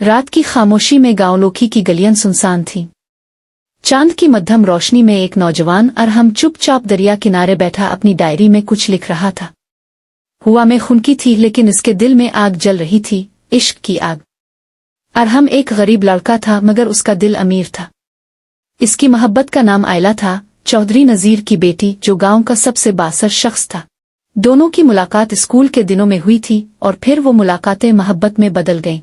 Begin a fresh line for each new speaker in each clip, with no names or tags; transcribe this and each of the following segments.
रात की खामोशी में गांवलोकी की गलियां सुनसान थीं। चांद की मध्यम रोशनी में एक नौजवान अरहम चुपचाप दरिया किनारे बैठा अपनी डायरी में कुछ लिख रहा था। हुआ में खुनकी थी, लेकिन इसके दिल में आग जल रही थी, इश्क की आग। अरहम एक गरीब लड़का था, मगर उसका दिल अमीर था। इसकी मोहब्बत का नाम आयला था, चौधरी नजीर की बेटी, जो गांव का सबसे बासर शख्स था। दोनों की मुलाकात स्कूल के दिनों में हुई थी और फिर वो मुलाकातें मोहब्बत में बदल गईं।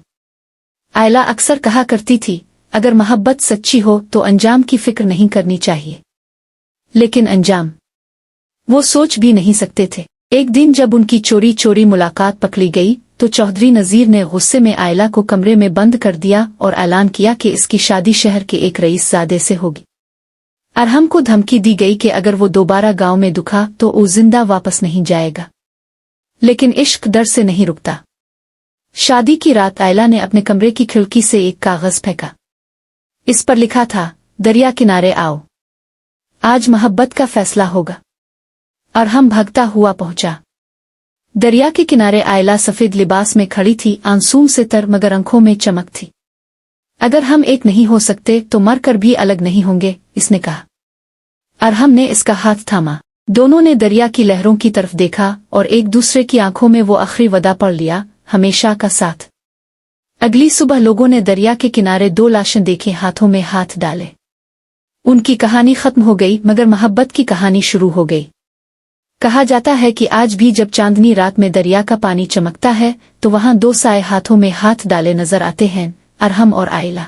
आयला अक्सर कहा करती थी, अगर मोहब्बत सच्ची हो तो अंजाम की फिक्र नहीं करनी चाहिए। लेकिन अंजाम वो सोच भी नहीं सकते थे। एक दिन जब उनकी चोरी चोरी मुलाकात पकड़ी गई तो चौधरी नजीर ने गुस्से में आयला को कमरे में बंद कर दिया और ऐलान किया कि इसकी शादी शहर के एक रईसजादे से होगी। अरहम को धमकी दी गई कि अगर वो दोबारा गांव में दुखा तो वो जिंदा वापस नहीं जाएगा। लेकिन इश्क डर से नहीं रुकता। शादी की रात आयला ने अपने कमरे की खिड़की से एक कागज फेंका। इस पर लिखा था, दरिया किनारे आओ, आज मोहब्बत का फैसला होगा। अरहम भागता हुआ पहुंचा। दरिया के किनारे आयला सफेद लिबास में खड़ी थी, आंसू से तर मगर आंखों में चमक थी। अगर हम एक नहीं हो सकते तो मर कर भी अलग नहीं होंगे, इसने कहा। अरहम ने इसका हाथ थामा। दोनों ने दरिया की लहरों की तरफ देखा और एक दूसरे की आंखों में वो आखिरी वदा पढ़ लिया, हमेशा का साथ। अगली सुबह लोगों ने दरिया के किनारे दो लाशें देखी, हाथों में हाथ डाले। उनकी कहानी खत्म हो गई, मगर मोहब्बत की कहानी शुरू हो गई। कहा जाता है कि आज भी जब चांदनी रात में दरिया का पानी चमकता है तो वहां दो साए हाथों में हाथ डाले नजर आते हैं, अरहम और आयला।